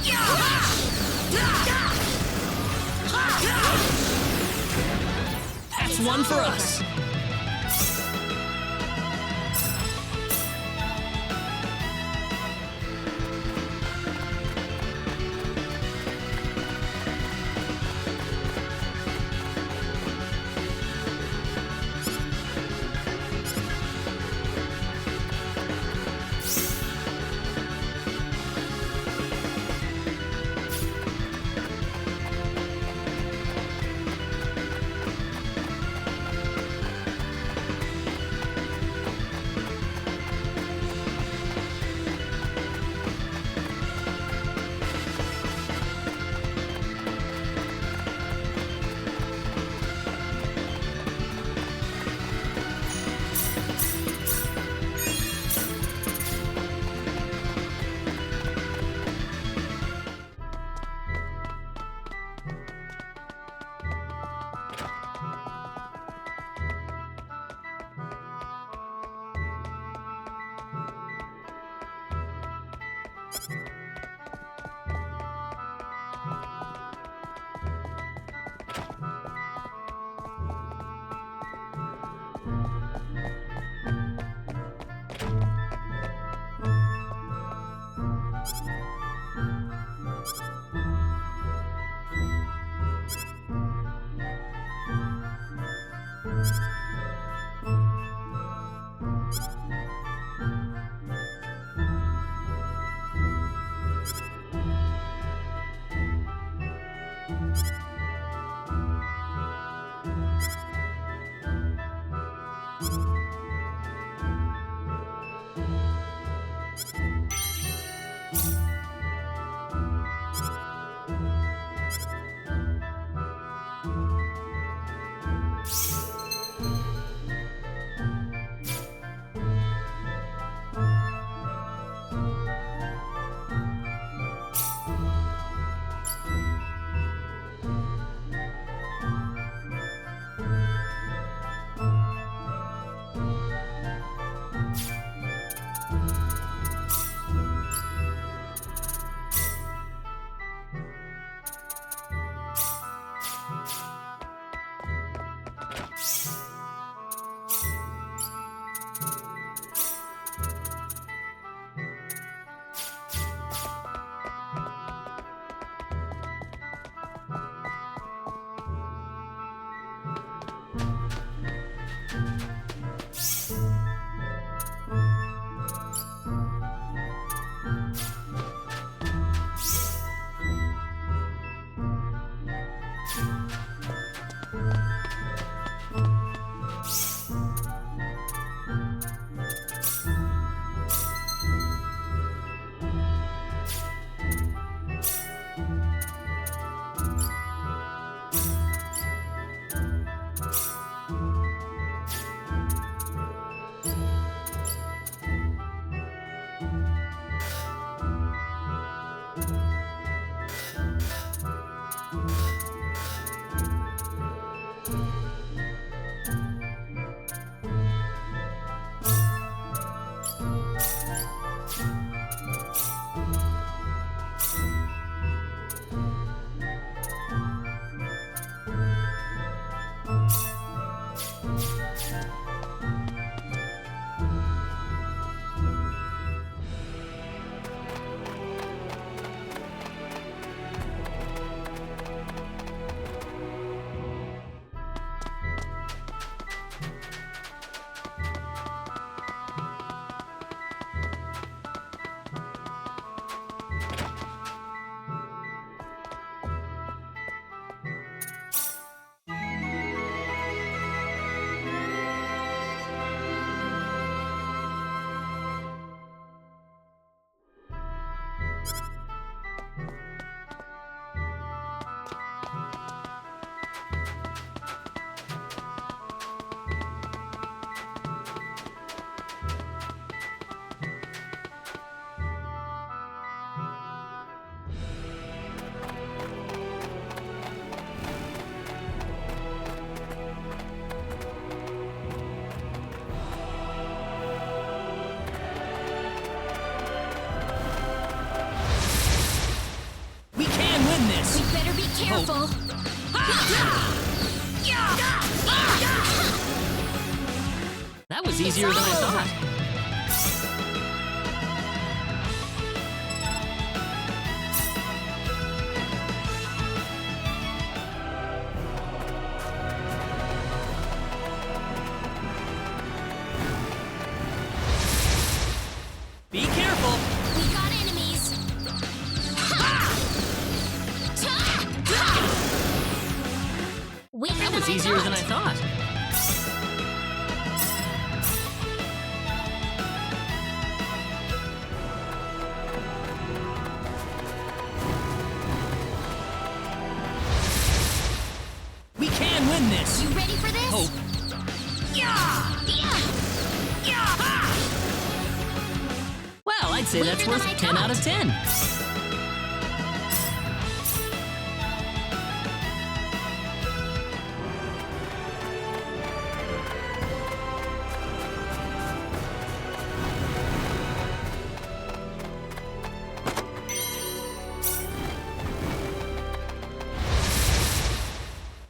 hope. That's one for us. careful. That was easier than I thought. Be careful! We got enemies! That was easier than I thought. We can win this! You ready for this? Hope. Well, I'd say Weaker that's than worth I 10 out of thought. 10.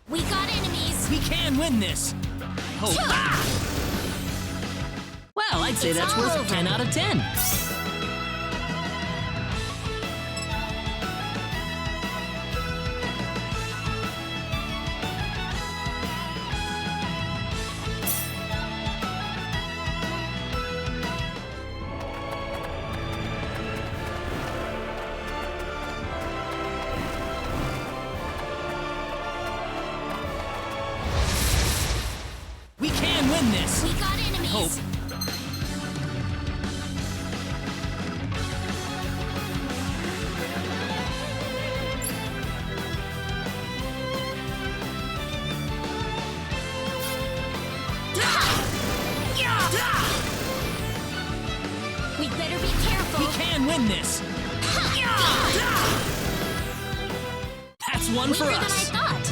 We got enemies! We can win this! I hope. Well, I'd say It's that's all worth over. 10 out of 10. We can win this! We got enemies! Hope. We better be careful! We can win this! That's one for Weaker than I us! thought!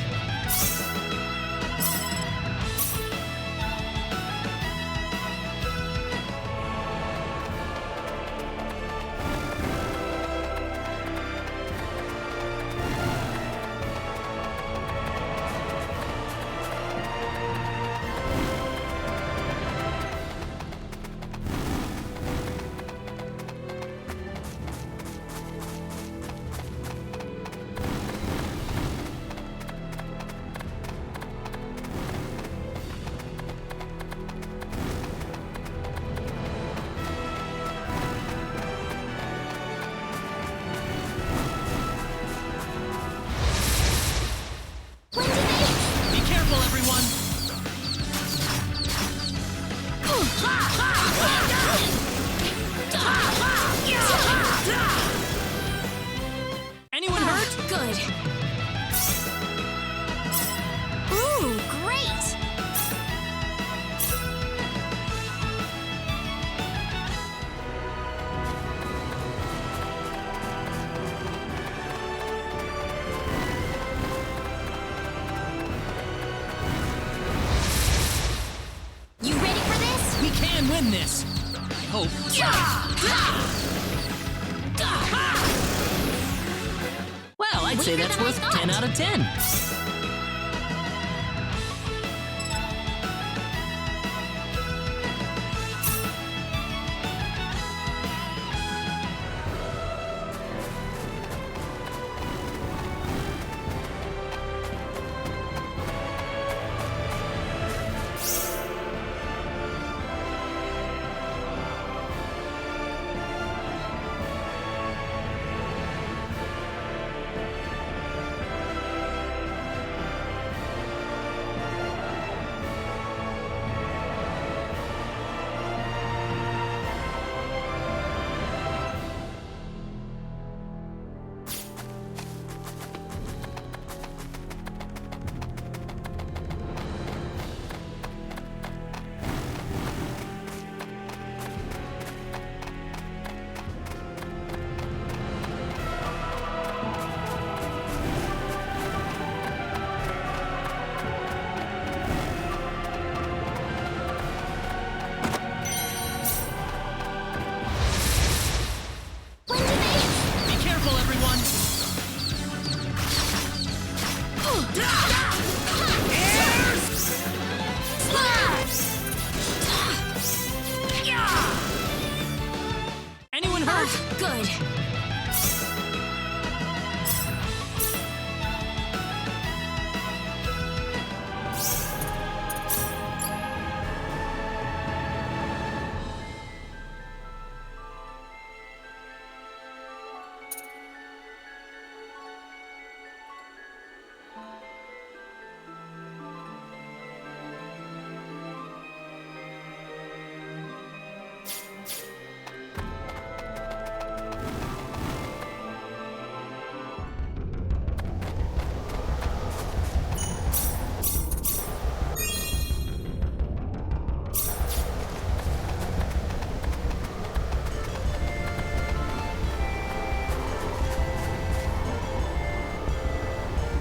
When did they... Be careful, everyone! Anyone hurt? Good. Ooh, great! You ready for this? We can win this! I hope. Well, I'd say Weaker that's than I worth thought. 10 out of 10.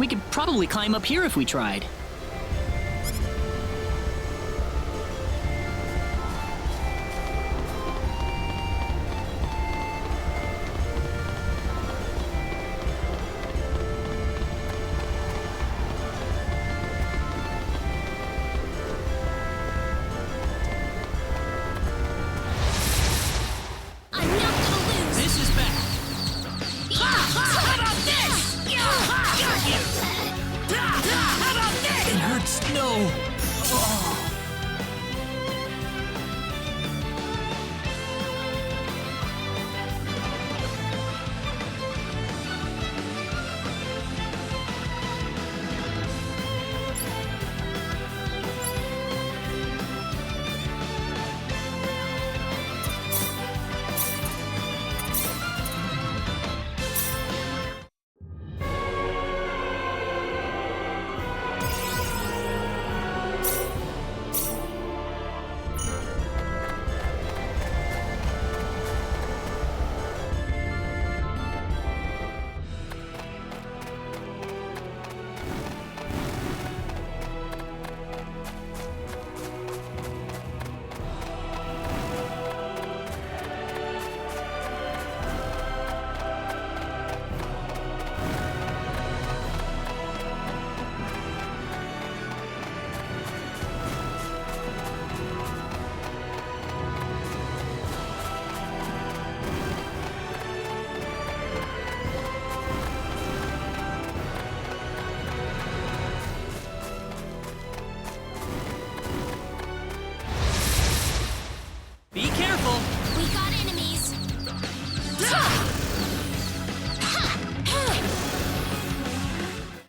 We could probably climb up here if we tried. I'm not gonna lose! This is bad. How about this? Got you! How about this? It hurts. No. Be careful. We got enemies!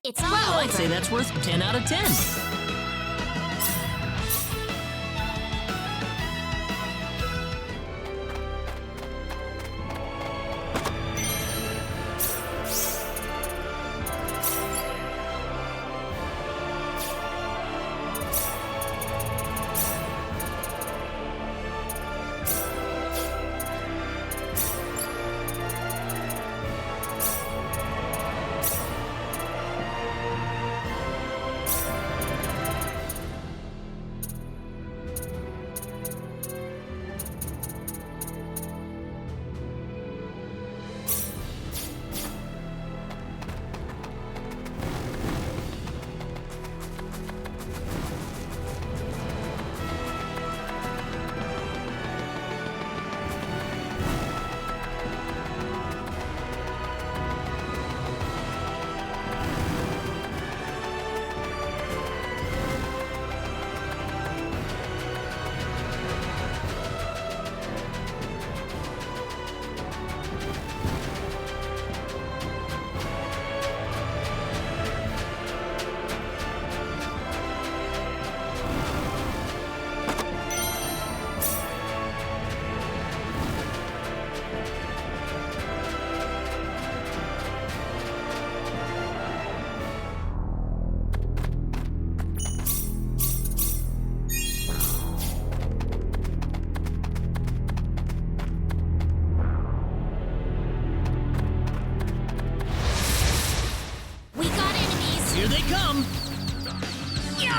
It's all Well, over! I'd say that's worth 10 out of 10. We got enemies! Here they come. No!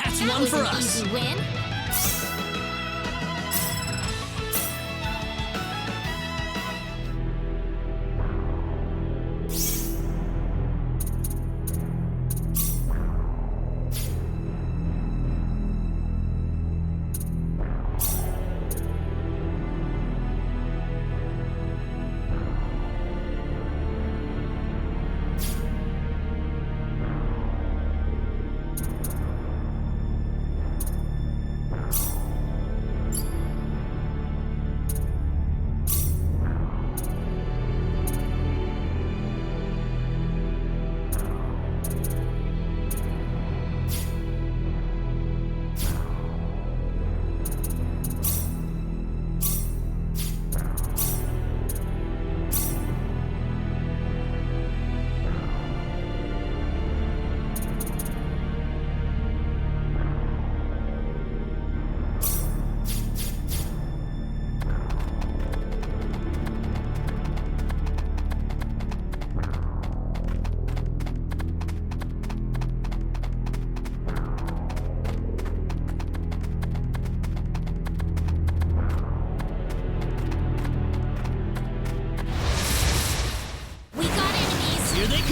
That's That one was for an us. easy win!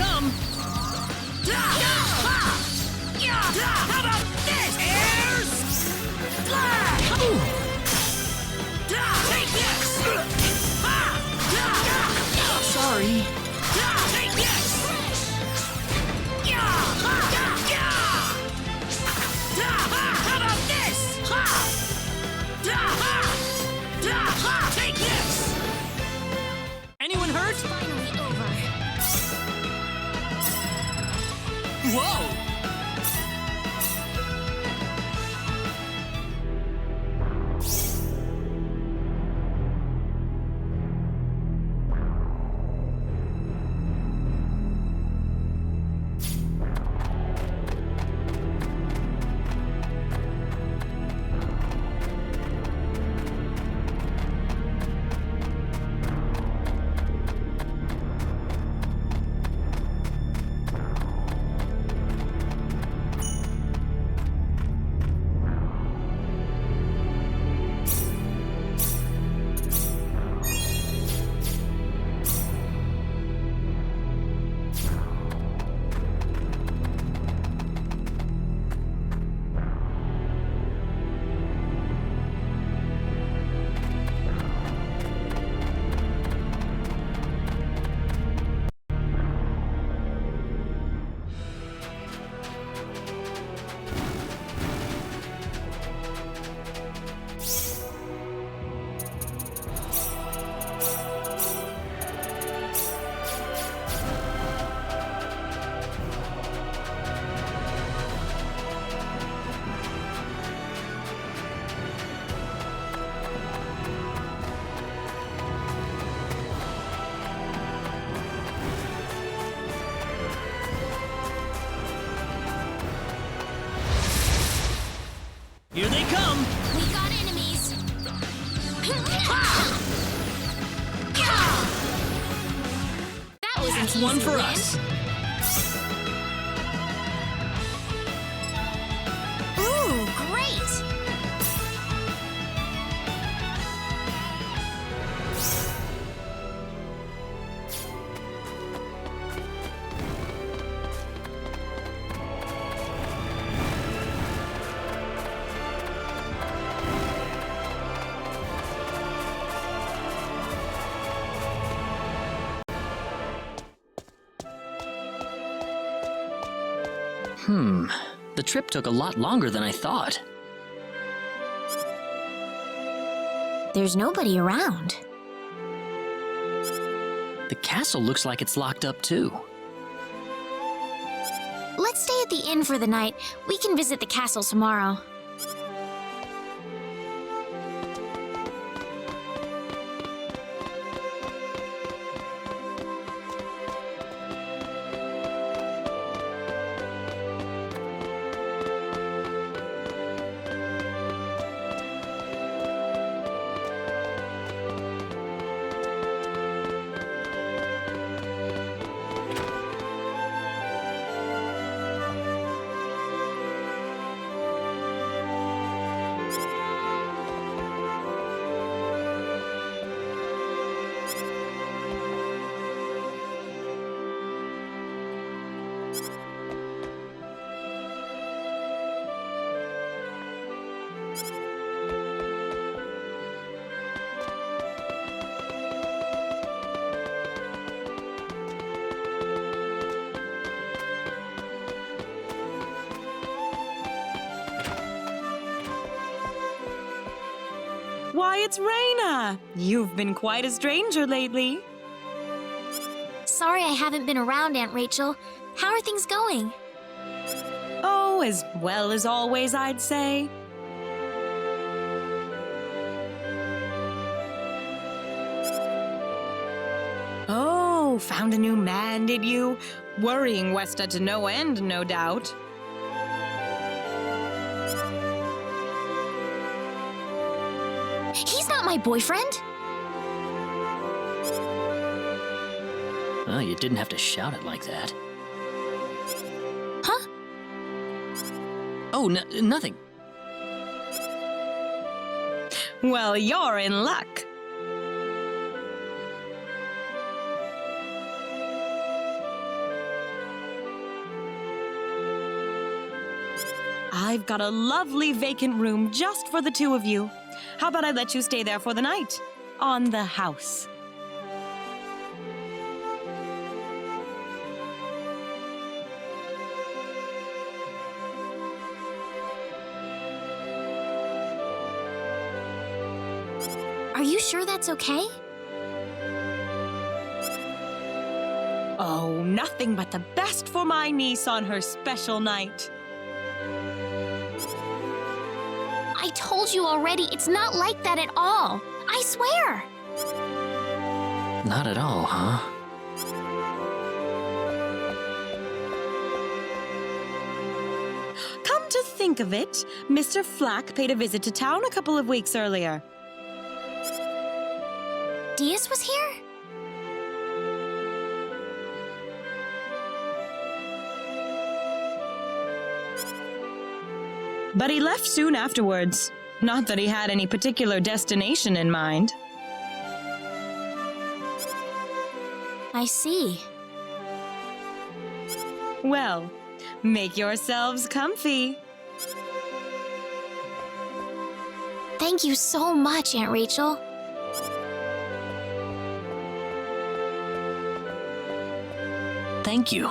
come! How about this? Air Slash! Take this! Sorry. Take this! How about this? Take this! Anyone hurt? Finally over. Whoa! Here they come! We got enemies. That was an That's easy one for win. us. Ooh, great! The trip took a lot longer than I thought. There's nobody around. The castle looks like it's locked up too. Let's stay at the inn for the night. We can visit the castle tomorrow. Why, it's Raina! You've been quite a stranger lately. Sorry I haven't been around, Aunt Rachel. How are things going? Oh, as well as always, I'd say. Oh, found a new man, did you? Worrying Westa to no end, no doubt. He's not my boyfriend. Oh, you didn't have to shout it like that. Huh? Oh, nothing. Well, you're in luck. I've got a lovely vacant room just for the two of you. How about I let you stay there for the night? On the house. Are you sure that's okay? Oh, nothing but the best for my niece on her special night. I told you already, it's not like that at all. I swear. Not at all, huh? Come to think of it, Mr. Flack paid a visit to town a couple of weeks earlier. Diaz was here? But he left soon afterwards. Not that he had any particular destination in mind. I see. Well, make yourselves comfy. Thank you so much, Aunt Rachel. Thank you.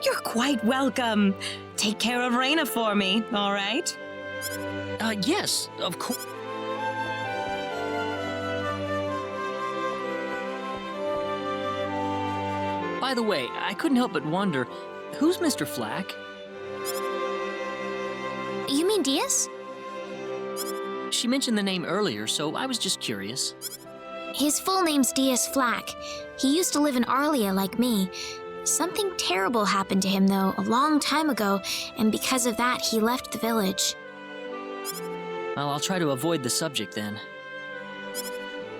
You're quite welcome. Take care of Raina for me, all right? Yes, of course. By the way, I couldn't help but wonder, who's Mr. Flack? You mean Diaz? She mentioned the name earlier, so I was just curious. His full name's Diaz Flack. He used to live in Arlia like me. Something terrible happened to him, though, a long time ago, and because of that, he left the village. Well, I'll try to avoid the subject then.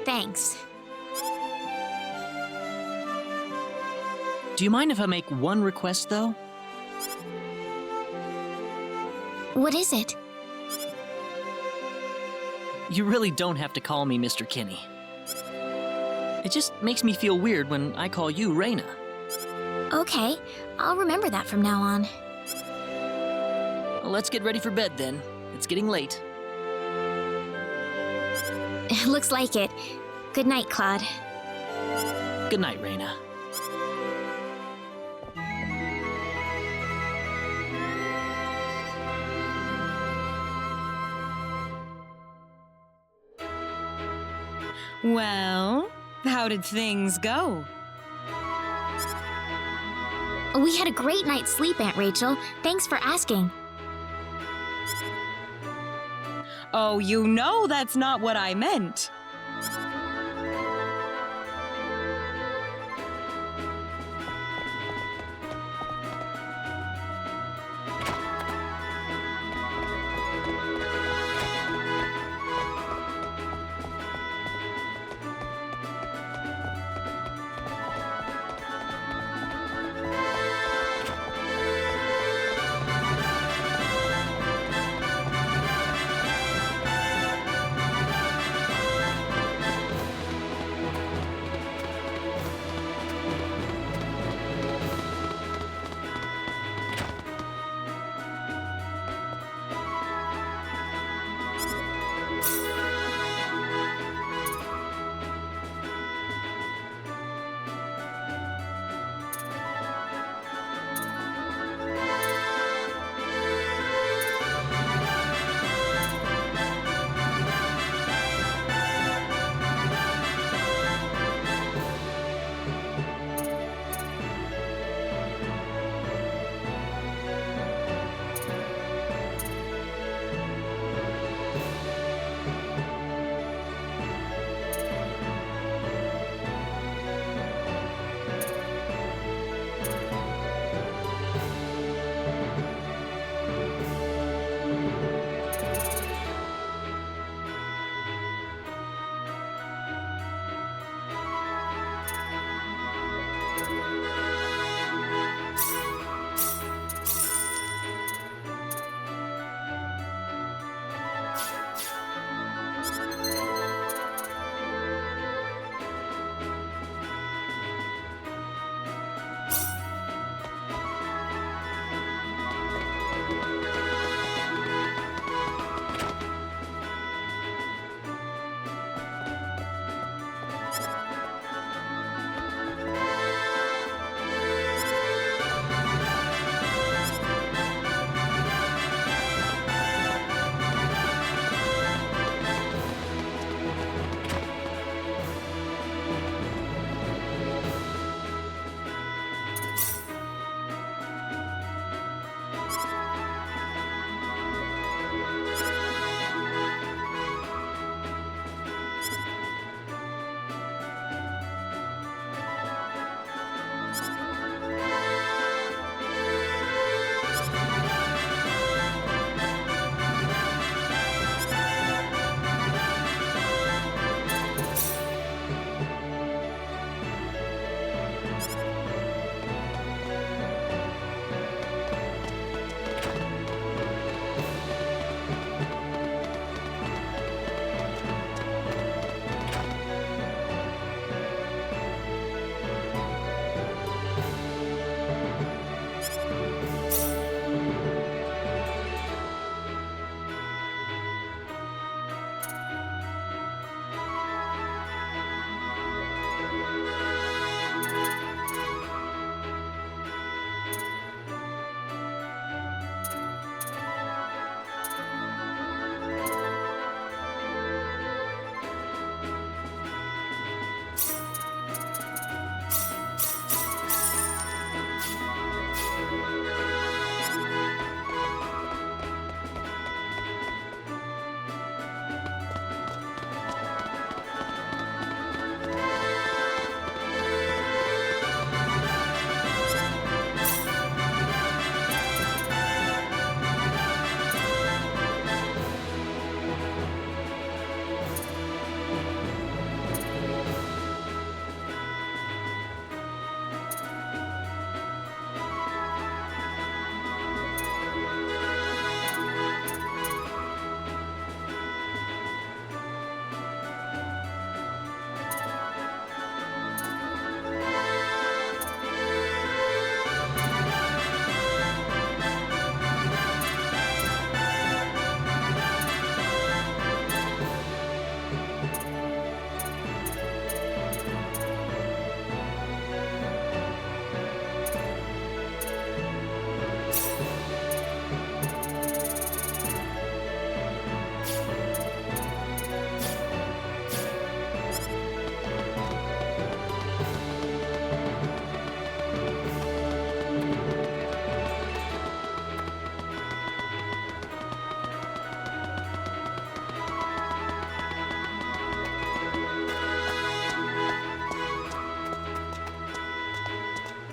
Thanks. Do you mind if I make one request, though? What is it? You really don't have to call me Mr. Kinney. It just makes me feel weird when I call you Raina. Okay, I'll remember that from now on. Well, let's get ready for bed then. It's getting late. Looks like it. Good night, Claude. Good night, Raina. Well, how did things go? We had a great night's sleep, Aunt Rachel. Thanks for asking. Oh, you know that's not what I meant.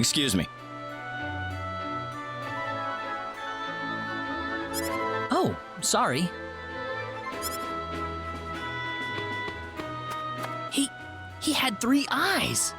Excuse me. Oh, sorry. He had 3 eyes.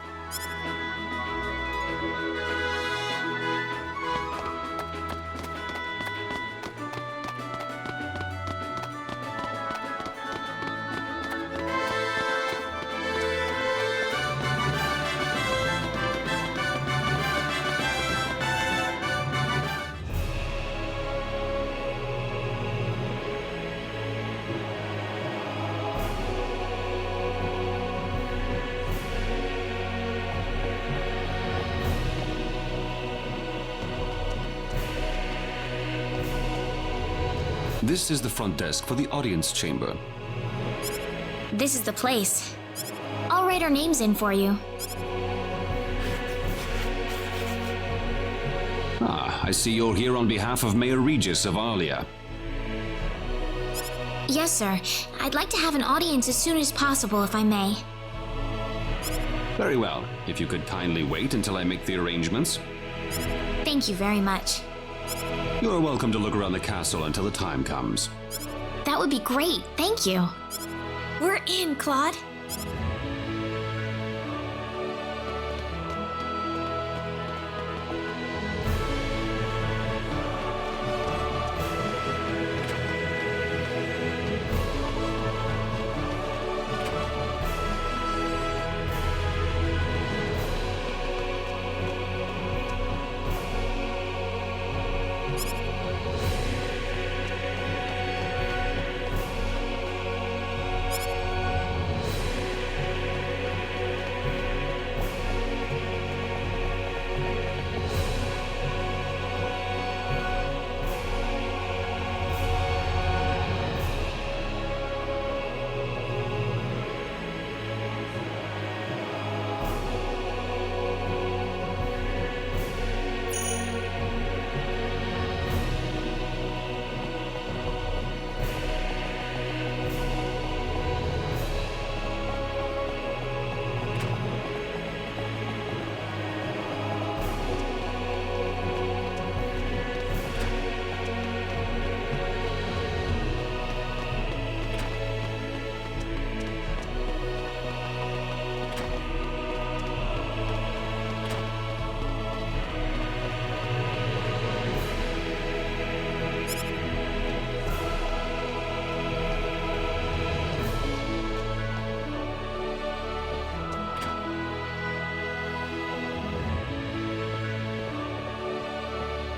This is the front desk for the audience chamber. This is the place. I'll write our names in for you. Ah, I see you're here on behalf of Mayor Regis of Arlia. Yes, sir. I'd like to have an audience as soon as possible, if I may. Very well. If you could kindly wait until I make the arrangements. Thank you very much. You're welcome to look around the castle until the time comes. That would be great. Thank you. We're in, Claude.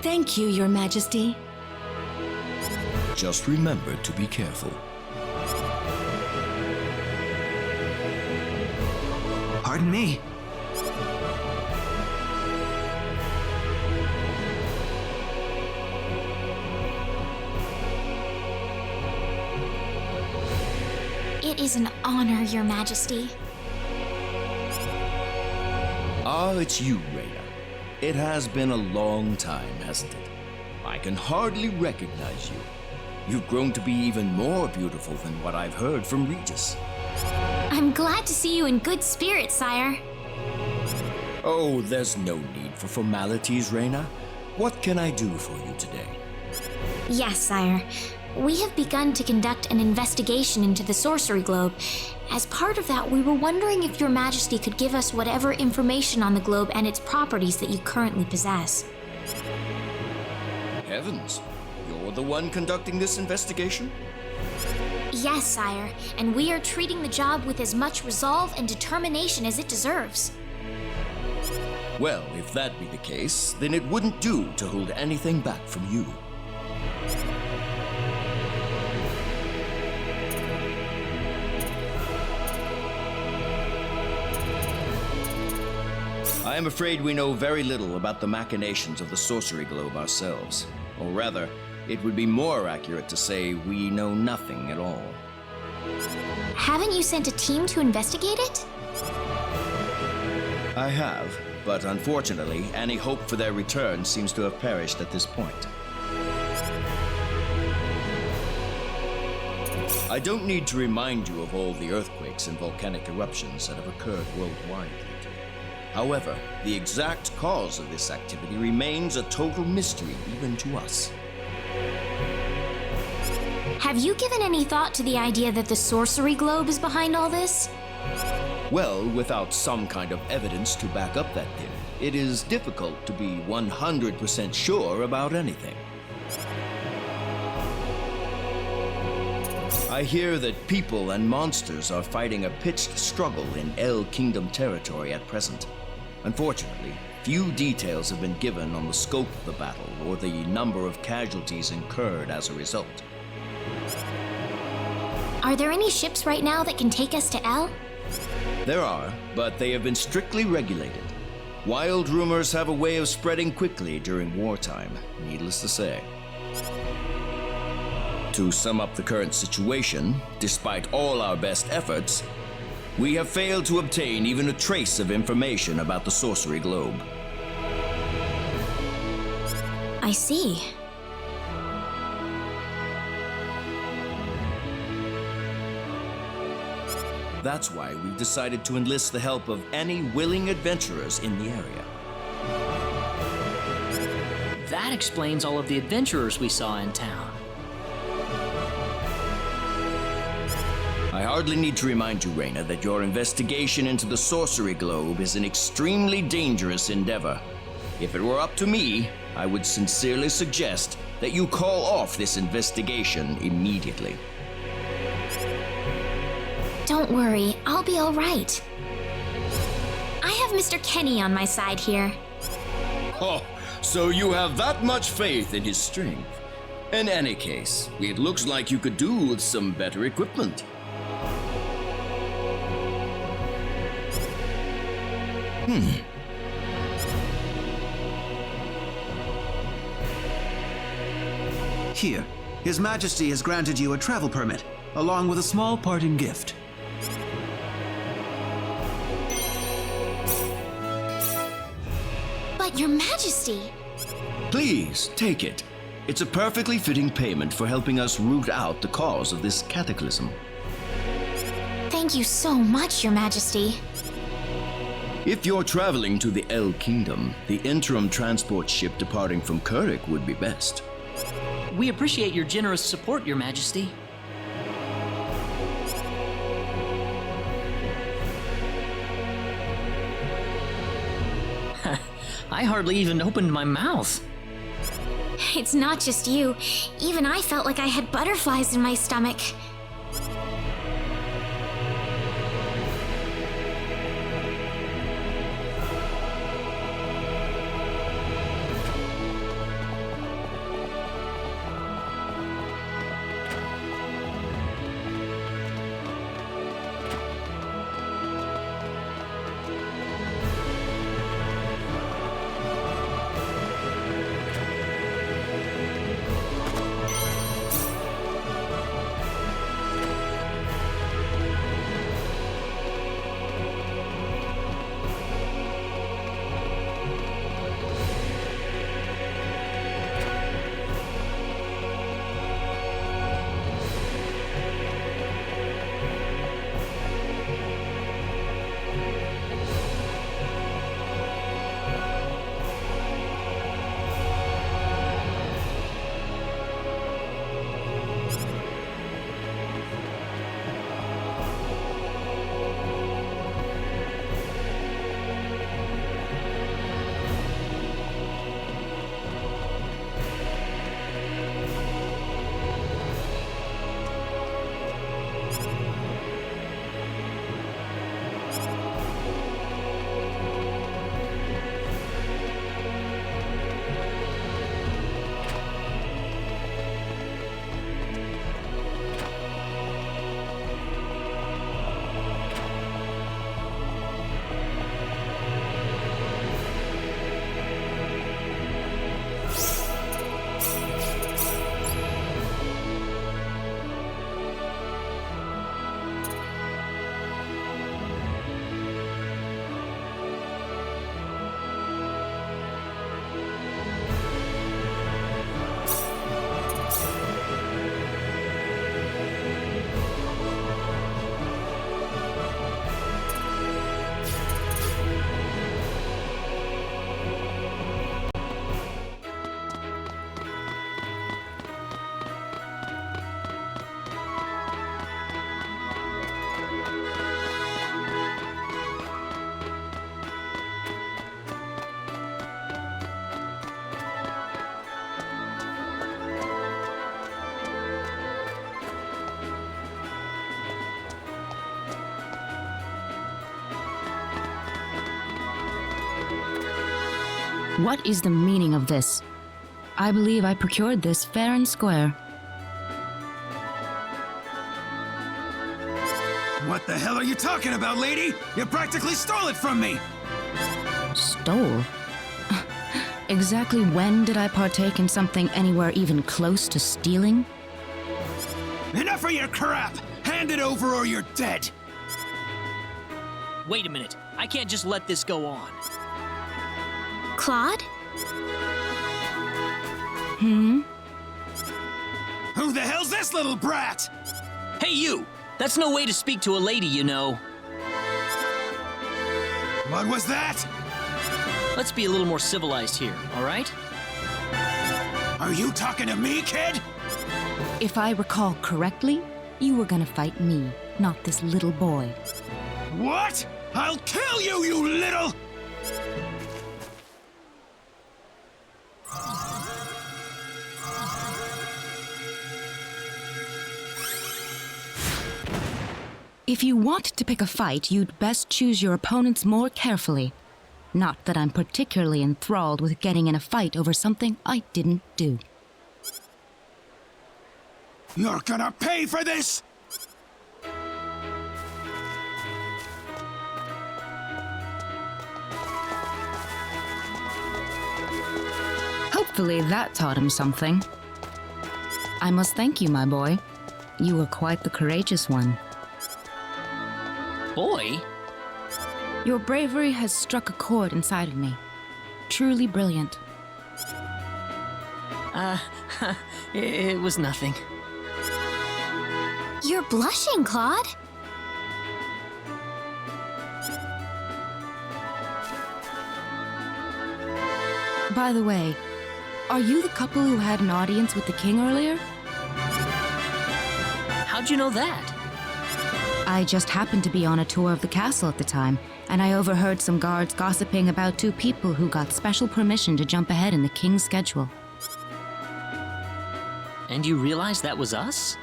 Thank you, Your Majesty. Just remember to be careful. Pardon me. It is an honor, Your Majesty. Ah, it's you, Reyna. It has been a long time, hasn't it? I can hardly recognize you. You've grown to be even more beautiful than what I've heard from Regis. I'm glad to see you in good spirits, sire. Oh, there's no need for formalities, Reyna. What can I do for you today? Yes, sire. We have begun to conduct an investigation into the sorcery globe. As part of that, we were wondering if Your Majesty could give us whatever information on the globe and its properties that you currently possess. Heavens, you're the one conducting this investigation? Yes, sire, and we are treating the job with as much resolve and determination as it deserves. Well, if that be the case, then it wouldn't do to hold anything back from you. I am afraid we know very little about the machinations of the sorcery globe ourselves. Or rather, it would be more accurate to say we know nothing at all. Haven't you sent a team to investigate it? I have, but unfortunately, any hope for their return seems to have perished at this point. I don't need to remind you of all the earthquakes and volcanic eruptions that have occurred worldwide lately. However, the exact cause of this activity remains a total mystery even to us. Have you given any thought to the idea that the sorcery globe is behind all this? Well, without some kind of evidence to back up that theory, it is difficult to be 100% sure about anything. I hear that people and monsters are fighting a pitched struggle in El Kingdom territory at present. Unfortunately, few details have been given on the scope of the battle or the number of casualties incurred as a result. Are there any ships right now that can take us to El? There are, but they have been strictly regulated. Wild rumors have a way of spreading quickly during wartime, needless to say. To sum up the current situation, despite all our best efforts, we have failed to obtain even a trace of information about the sorcery globe. I see. That's why we've decided to enlist the help of any willing adventurers in the area. That explains all of the adventurers we saw in town. I hardly need to remind you, Reyna, that your investigation into the sorcery globe is an extremely dangerous endeavor. If it were up to me, I would sincerely suggest that you call off this investigation immediately. Don't worry, I'll be all right. I have Mr. Kenny on my side here. Oh, so you have that much faith in his strength. In any case, it looks like you could do with some better equipment. Here, His Majesty has granted you a travel permit, along with a small parting gift. But Your Majesty! Please, take it. It's a perfectly fitting payment for helping us root out the cause of this cataclysm. Thank you so much, Your Majesty. If you're traveling to the El Kingdom, the interim transport ship departing from Kurik would be best. We appreciate your generous support, Your Majesty. I hardly even opened my mouth. It's not just you. Even I felt like I had butterflies in my stomach. What is the meaning of this? I believe I procured this fair and square. What the hell are you talking about, lady? You practically stole it from me! Stole? Exactly when did I partake in something anywhere even close to stealing? Enough of your crap! Hand it over or you're dead! Wait a minute. I can't just let this go on. Claude? Who the hell's this little brat? Hey, you! That's no way to speak to a lady, you know. What was that? Let's be a little more civilized here, all right? Are you talking to me, kid? If I recall correctly, you were gonna fight me, not this little boy. What? I'll kill you, you little... If you want to pick a fight, you'd best choose your opponents more carefully. Not that I'm particularly enthralled with getting in a fight over something I didn't do. You're gonna pay for this! Hopefully that taught him something. I must thank you, my boy. You were quite the courageous one. Boy? Your bravery has struck a chord inside of me. Truly brilliant. It was nothing. You're blushing, Claude. By the way, are you the couple who had an audience with the king earlier? How'd you know that? I just happened to be on a tour of the castle at the time, and I overheard some guards gossiping about two people who got special permission to jump ahead in the king's schedule. And you realized that was us?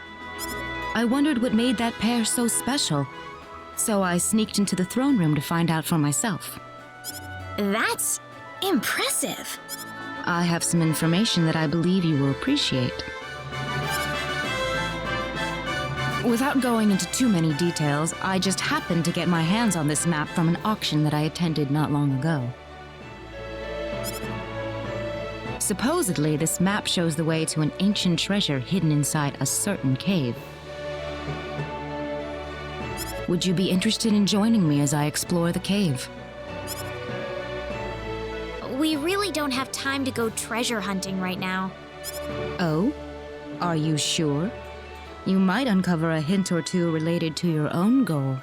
I wondered what made that pair so special, so I sneaked into the throne room to find out for myself. That's impressive. I have some information that I believe you will appreciate. Without going into too many details, I just happened to get my hands on this map from an auction that I attended not long ago. Supposedly, this map shows the way to an ancient treasure hidden inside a certain cave. Would you be interested in joining me as I explore the cave? We really don't have time to go treasure hunting right now. Oh? Are you sure? You might uncover a hint or two related to your own goal.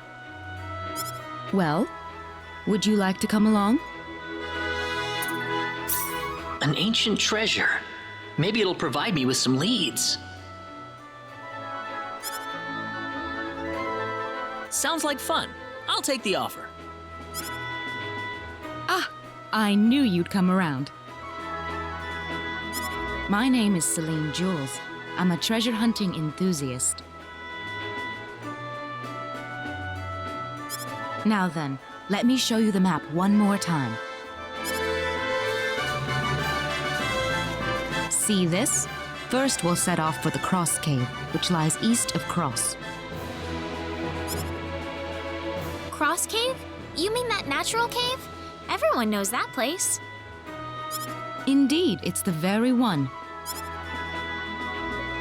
Well, would you like to come along? An ancient treasure. Maybe it'll provide me with some leads. Sounds like fun. I'll take the offer. Ah, I knew you'd come around. My name is Celine Jules. I'm a treasure hunting enthusiast. Now then, let me show you the map one more time. See this? First, we'll set off for the Cross Cave, which lies east of Cross. Cross Cave? You mean that natural cave? Everyone knows that place. Indeed, it's the very one.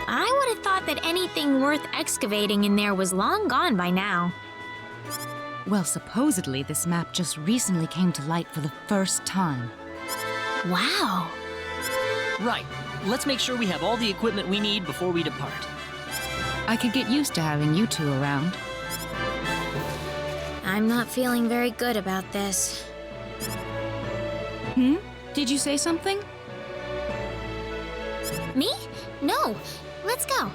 I would have thought that anything worth excavating in there was long gone by now. Well, supposedly this map just recently came to light for the first time. Wow. Right. Let's make sure we have all the equipment we need before we depart. I could get used to having you two around. I'm not feeling very good about this. Did you say something? Me? No. Let's go.